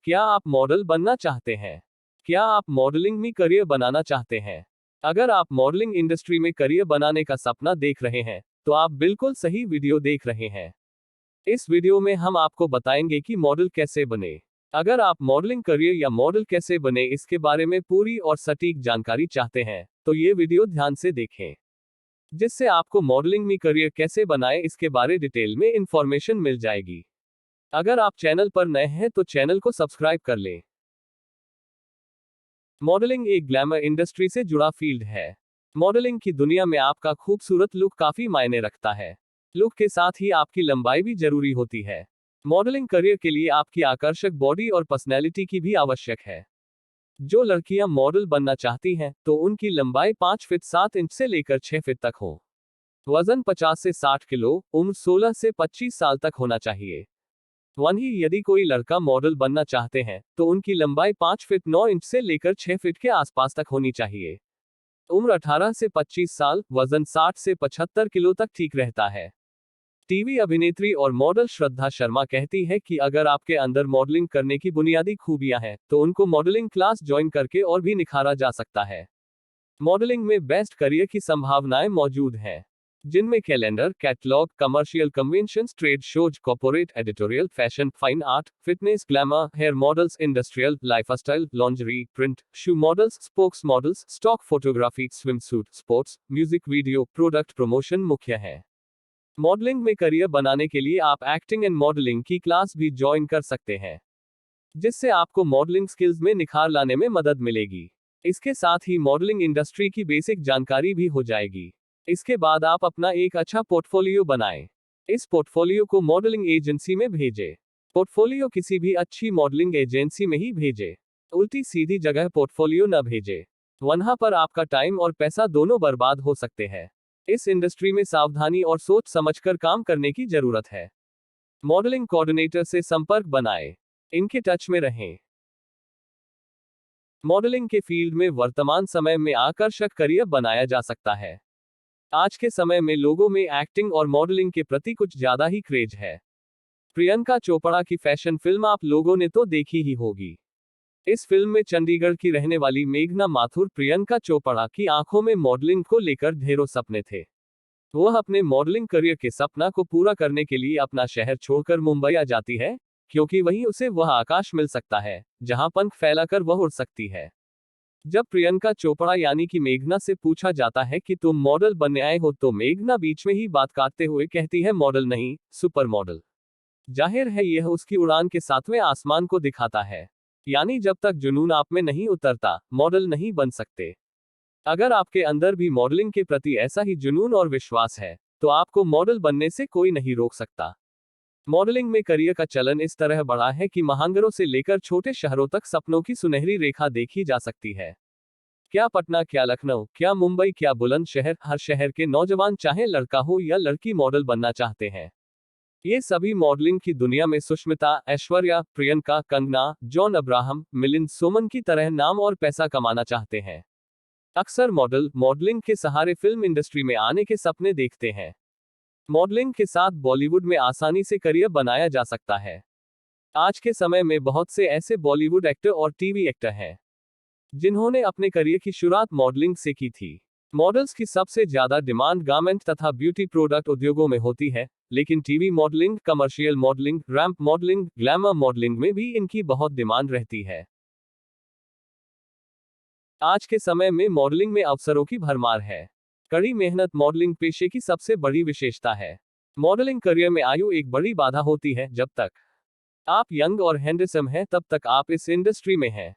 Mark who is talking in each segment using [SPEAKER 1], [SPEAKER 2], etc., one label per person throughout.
[SPEAKER 1] क्या आप मॉडल बनना चाहते हैं? क्या आप मॉडलिंग में करियर बनाना चाहते हैं? अगर आप मॉडलिंग इंडस्ट्री में करियर बनाने का सपना देख रहे हैं, तो आप बिल्कुल सही वीडियो देख रहे हैं। इस वीडियो में हम आपको बताएंगे कि मॉडल कैसे बने। अगर आप मॉडलिंग करियर या मॉडल कैसे बने इसके बारे में पूरी और सटीक जानकारी चाहते हैं, तो ये वीडियो ध्यान से देखें, जिससे आपको मॉडलिंग में करियर कैसे बनाए इसके बारे डिटेल में इंफॉर्मेशन मिल जाएगी। अगर आप चैनल पर नए हैं तो चैनल को सब्सक्राइब कर लें। मॉडलिंग एक ग्लैमर इंडस्ट्री से जुड़ा फील्ड है। मॉडलिंग की दुनिया में आपका खूबसूरत लुक काफी मायने रखता है। लुक के साथ ही आपकी लंबाई भी जरूरी होती है। मॉडलिंग करियर के लिए आपकी आकर्षक बॉडी और पर्सनैलिटी की भी आवश्यक है। जो लड़कियां मॉडल बनना चाहती हैं, तो उनकी लंबाई 5 फीट 7 इंच से लेकर 6 फीट तक हो। वजन 50 से 60 किलो, उम्र 16 से 25 साल तक होना चाहिए। वहीं यदि कोई लड़का मॉडल बनना चाहते हैं, तो उनकी लंबाई 5 फीट 9 इंच से लेकर 6 फीट के आसपास तक होनी चाहिए। उम्र 18 से 25 साल, वजन 60 से 75 किलो तक ठीक रहता है। टीवी अभिनेत्री और मॉडल श्रद्धा शर्मा कहती है कि अगर आपके अंदर मॉडलिंग करने की बुनियादी खूबियां हैं, तो उनको मॉडलिंग क्लास ज्वाइन करके और भी निखारा जा सकता है। मॉडलिंग में बेस्ट करियर की संभावनाएं मौजूद हैं, जिनमें calendar, catalogue, commercial conventions, trade shows, corporate editorial, fashion, fine art, fitness, glamour, hair models, industrial, lifestyle, lingerie, print, shoe models, spokes models, stock photography, swimsuit, sports, music video, product promotion मुख्य है। Modelling में career बनाने के लिए आप acting and modelling की class भी join कर सकते हैं, जिससे आपको मॉडलिंग स्किल्स में निखार लाने में मदद मिलेगी। इसके साथ ही मॉडलिंग इंडस्ट्री की बेसिक जानकारी भी हो जाएगी। इसके बाद आप अपना एक अच्छा पोर्टफोलियो बनाएं। इस पोर्टफोलियो को मॉडलिंग एजेंसी में भेजें। पोर्टफोलियो किसी भी अच्छी मॉडलिंग एजेंसी में ही भेजें। उल्टी सीधी जगह पोर्टफोलियो न भेजें, वहां पर आपका टाइम और पैसा दोनों बर्बाद हो सकते हैं। इस इंडस्ट्री में सावधानी और सोच समझकर काम करने की जरूरत है। मॉडलिंग कोऑर्डिनेटर से संपर्क बनाएं, इनके टच में रहें। मॉडलिंग के फील्ड में वर्तमान समय में आकर्षक करियर बनाया जा सकता है। आज के समय में लोगों में एक्टिंग और मॉडलिंग के प्रति कुछ ज्यादा ही क्रेज है। प्रियंका चोपड़ा की फैशन फिल्म आप लोगों ने तो देखी ही होगी। इस फिल्म में चंडीगढ़ की रहने वाली मेघना माथुर प्रियंका चोपड़ा की आंखों में मॉडलिंग को लेकर ढेरों सपने थे। वह अपने मॉडलिंग करियर के सपना को पूरा करने के लिए अपना शहर छोड़कर मुंबई आ जाती है, क्योंकि वहीं उसे वह आकाश मिल सकता है, जहां पंख फैलाकर वह उड़ सकती है। जब प्रियंका चोपड़ा यानी कि मेघना से पूछा जाता है कि तुम मॉडल बनने आए हो, तो मेघना बीच में ही बात काटते हुए कहती है, मॉडल नहीं, सुपर मॉडल। जाहिर है यह उसकी उड़ान के 7वें आसमान को दिखाता है। यानी जब तक जुनून आप में नहीं उतरता, मॉडल नहीं बन सकते। अगर आपके अंदर भी मॉडलिंग के प्रति ऐसा ही जुनून और विश्वास है, तो आपको मॉडल बनने से कोई नहीं रोक सकता। मॉडलिंग में करियर का चलन इस तरह बढ़ा है कि महानगरों से लेकर छोटे शहरों तक सपनों की सुनहरी रेखा देखी जा सकती है। क्या पटना, क्या लखनऊ, क्या मुंबई, क्या बुलंदशहर, हर शहर के नौजवान चाहे लड़का हो या लड़की मॉडल बनना चाहते हैं। ये सभी मॉडलिंग की दुनिया में सुष्मिता, ऐश्वर्या, प्रियंका, कंगना, जॉन अब्राहम, मिलिंद सोमन की तरह नाम और पैसा कमाना चाहते हैं। अक्सर मॉडल मॉडलिंग के सहारे फिल्म इंडस्ट्री में आने के सपने देखते हैं। मॉडलिंग के साथ बॉलीवुड में आसानी से करियर बनाया जा सकता है। आज के समय में बहुत से ऐसे बॉलीवुड एक्टर और टीवी एक्टर हैं, जिन्होंने अपने करियर की शुरुआत मॉडलिंग से की थी। मॉडल्स की सबसे ज्यादा डिमांड गारमेंट तथा ब्यूटी प्रोडक्ट उद्योगों में होती है, लेकिन TV modelling, commercial modelling, ramp modelling, glamour modelling में भी इनकी बहुत डिमांड रहती है। आज के समय में मॉडलिंग में अवसरों की भरमार है। कड़ी मेहनत मॉडलिंग पेशे की सबसे बड़ी विशेषता है। मॉडलिंग करियर में आयु एक बड़ी बाधा होती है। जब तक आप यंग और हैंडसम हैं, तब तक आप इस इंडस्ट्री में हैं।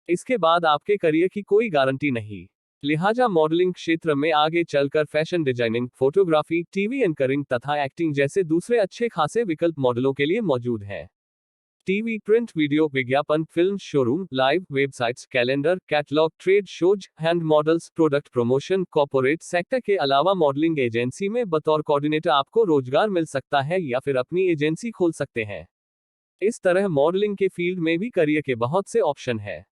[SPEAKER 1] इसके बाद आपके करियर की कोई गारंटी नहीं। लिहाजा मॉडलिंग क्षेत्र में आगे चलकर fashion designing, photography, TV anchoring तथा एक्टिंग जैसे दूसरे अच्छे खासे विकल्प मॉडलों के लिए मौजूद हैं। टीवी, प्रिंट, वीडियो, विज्ञापन, film, showroom, live, websites, calendar, catalogue, trade shows, hand models, product promotion, corporate sector के अलावा मॉडलिंग एजेंसी में बतौर कोऑर्डिनेटर आपको रोजगार मिल सकता है या फिर अपनी एजेंसी खोल सकते हैं। इस तरह मॉडलिंग के फील्ड में भी करियर के बहुत से ऑप्शन है।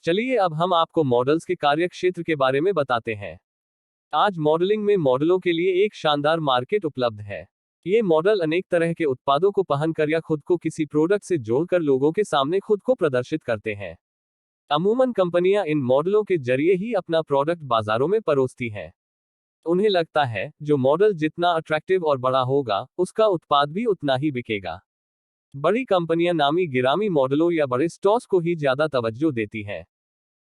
[SPEAKER 1] चलिए अब हम आपको मॉडल्स के कार्य क्षेत्र के बारे में बताते हैं। आज मॉडलिंग में मॉडलों के लिए एक शानदार मार्केट उपलब्ध है। ये मॉडल अनेक तरह के उत्पादों को पहनकर या खुद को किसी प्रोडक्ट से जोड़कर लोगों के सामने खुद को प्रदर्शित करते हैं। अमूमन कंपनियां इन मॉडलों के जरिए ही अपना प्रोडक्ट बाजारों में परोसती हैं। उन्हें लगता है जो मॉडल जितना अट्रैक्टिव और बड़ा होगा, उसका उत्पाद भी उतना ही बिकेगा। बड़ी कंपनियां नामी गिरामी मॉडलों या बड़े स्टॉर्स को ही ज्यादा तवज्जो देती हैं।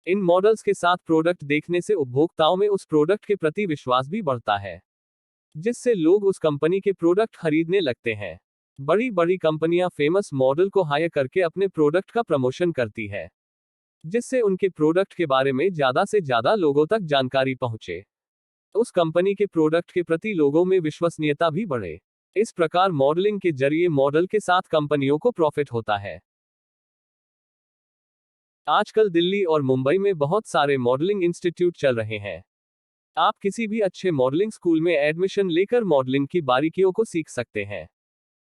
[SPEAKER 1] इन मॉडल्स के साथ प्रोडक्ट देखने से उपभोक्ताओं में उस प्रोडक्ट के प्रति विश्वास भी बढ़ता है, जिससे लोग उस कंपनी के प्रोडक्ट खरीदने लगते हैं। बड़ी बड़ी कंपनियां फेमस मॉडल को हायर करके अपने प्रोडक्ट का प्रमोशन करती है, जिससे उनके प्रोडक्ट के बारे में ज्यादा से ज्यादा लोगों तक जानकारी पहुंचे। उस कंपनी के प्रोडक्ट के प्रति लोगों में विश्वसनीयता भी बढ़े। इस प्रकार मॉडलिंग के जरिए मॉडल के साथ कंपनियों को प्रॉफिट होता है। आजकल दिल्ली और मुंबई में बहुत सारे मॉडलिंग इंस्टीट्यूट चल रहे हैं। आप किसी भी अच्छे मॉडलिंग स्कूल में एडमिशन लेकर मॉडलिंग की बारीकियों को सीख सकते हैं।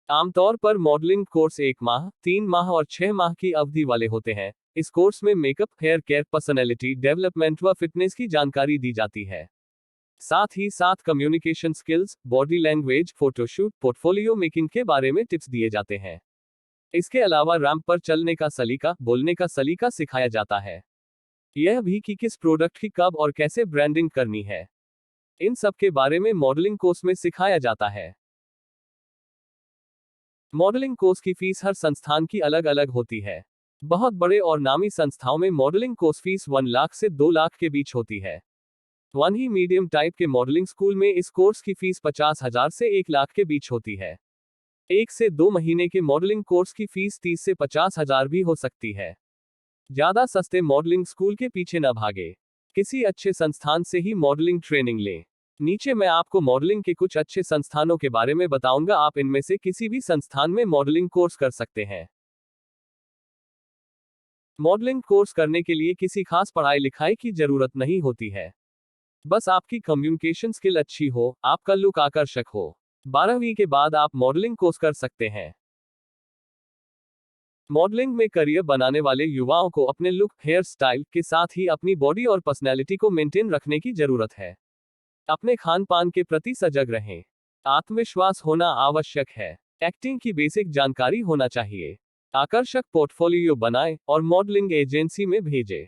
[SPEAKER 1] आमतौर पर मॉडलिंग कोर्स 1 माह, 3 माह और 6 माह की अवधि वाले होते हैं। इस कोर्स में makeup, hair care, personality development व फिटनेस की जानकारी दी जाती है। साथ ही साथ communication skills, body language, photoshoot, portfolio making के बारे में टिप्स दिए जाते हैं। इसके अलावा रैंप पर चलने का सलीका, बोलने का सलीका सिखाया जाता है। यह भी कि किस प्रोडक्ट की कब और कैसे ब्रांडिंग करनी है, इन सब के बारे में मॉडलिंग कोर्स में सिखाया जाता है। मॉडलिंग कोर्स की फीस हर संस्थान की अलग अलग होती है। बहुत बड़े और नामी संस्थाओं में मॉडलिंग कोर्स फीस 1 लाख से 2 लाख के बीच होती है। ही मीडियम टाइप के मॉडलिंग स्कूल में इस कोर्स की फीस 50,000 से 1 लाख के बीच होती है। 1 से 2 महीने के मॉडलिंग कोर्स की फीस 30 से 50,000 भी हो सकती है। ज्यादा सस्ते मॉडलिंग स्कूल के पीछे न भागे, किसी अच्छे संस्थान से ही मॉडलिंग ट्रेनिंग लें। नीचे मैं आपको मॉडलिंग के कुछ अच्छे संस्थानों के बारे में बताऊंगा, आप इनमें से किसी भी संस्थान में मॉडलिंग कोर्स कर सकते हैं। मॉडलिंग कोर्स करने के लिए किसी खास पढ़ाई लिखाई की जरूरत नहीं होती है। बस आपकी कम्युनिकेशन स्किल अच्छी हो, आपका लुक आकर्षक हो। 12वीं के बाद आप मॉडलिंग कोर्स कर सकते हैं। मॉडलिंग में करियर बनाने वाले युवाओं को अपने लुक, हेयर स्टाइल के साथ ही अपनी बॉडी और पर्सनैलिटी को मेंटेन रखने की जरूरत है। अपने खान पान के प्रति सजग रहें। आत्मविश्वास होना आवश्यक है। एक्टिंग की बेसिक जानकारी होना चाहिए। आकर्षक पोर्टफोलियो बनाएं और मॉडलिंग एजेंसी में भेजें।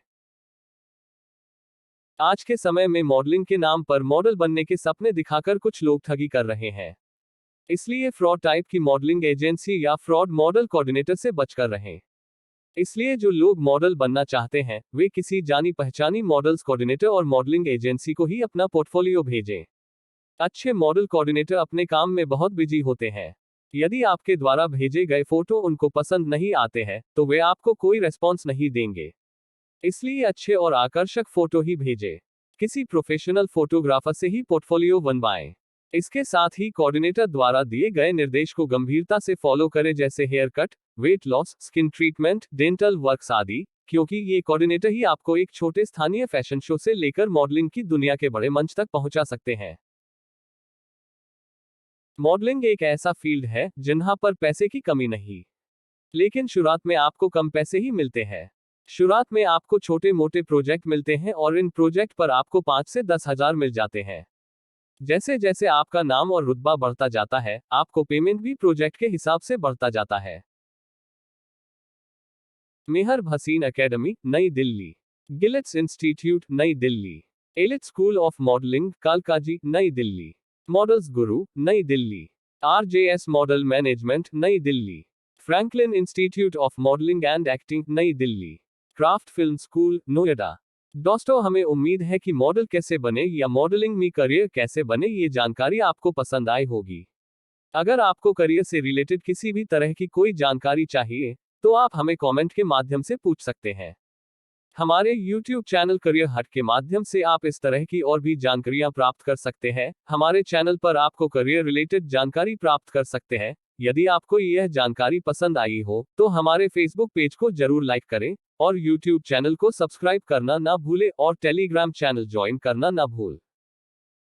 [SPEAKER 1] आज के समय में मॉडलिंग के नाम पर मॉडल बनने के सपने दिखाकर कुछ लोग ठगी कर रहे हैं। इसलिए फ्रॉड टाइप की मॉडलिंग एजेंसी या फ्रॉड मॉडल कोऑर्डिनेटर से बचकर रहें। इसलिए जो लोग मॉडल बनना चाहते हैं, वे किसी जानी पहचानी मॉडल्स कोऑर्डिनेटर और मॉडलिंग एजेंसी को ही अपना पोर्टफोलियो भेजें। अच्छे मॉडल कोऑर्डिनेटर अपने काम में बहुत बिजी होते हैं। यदि आपके द्वारा भेजे गए फोटो उनको पसंद नहीं आते हैं, तो वे आपको कोई रेस्पॉन्स नहीं देंगे। इसलिए अच्छे और आकर्षक फोटो ही भेजें। किसी प्रोफेशनल फोटोग्राफर से ही पोर्टफोलियो बनवाएं। इसके साथ ही कोऑर्डिनेटर द्वारा दिए गए निर्देश को गंभीरता से फॉलो करें, जैसे hair cut, weight loss, skin treatment, dental works आदि, क्योंकि ये कोऑर्डिनेटर ही आपको एक छोटे स्थानीय फैशन शो से लेकर मॉडलिंग की दुनिया के बड़े मंच तक पहुंचा सकते हैं। मॉडलिंग एक ऐसा फील्ड है जहां पर पैसे की कमी नहीं, लेकिन शुरुआत में आपको कम पैसे ही मिलते हैं। शुरुआत में आपको छोटे मोटे प्रोजेक्ट मिलते हैं और इन प्रोजेक्ट पर आपको 5 से 10 हजार मिल जाते हैं। जैसे जैसे आपका नाम और रुतबा बढ़ता जाता है, आपको पेमेंट भी प्रोजेक्ट के हिसाब से बढ़ता जाता है। मेहर भसीन एकेडमी, नई दिल्ली। गिलिट्स इंस्टीट्यूट, नई Delhi. Elite school of modelling, Kalkaji, नई दिल्ली। मॉडल्स गुरु, नई दिल्ली। RJS मॉडल मैनेजमेंट, नई Delhi. Franklin institute of modelling and acting, नई Delhi. Craft film school, Noida. दोस्तों, हमें उम्मीद है कि मॉडल कैसे बने या मॉडलिंग में करियर कैसे बने, ये जानकारी आपको पसंद आई होगी। अगर आपको करियर से रिलेटेड किसी भी तरह की कोई जानकारी चाहिए, तो आप हमें कमेंट के माध्यम से पूछ सकते हैं। हमारे YouTube चैनल करियर हट के माध्यम से आप इस तरह की और भी जानकारियां प्राप्त कर सकते हैं। हमारे चैनल पर आपको करियर रिलेटेड जानकारी प्राप्त कर सकते हैं। यदि आपको यह जानकारी पसंद आई हो, तो हमारे Facebook पेज को जरूर लाइक करें और YouTube चैनल को सब्सक्राइब करना ना भूलें और टेलीग्राम चैनल ज्वाइन करना ना भूल।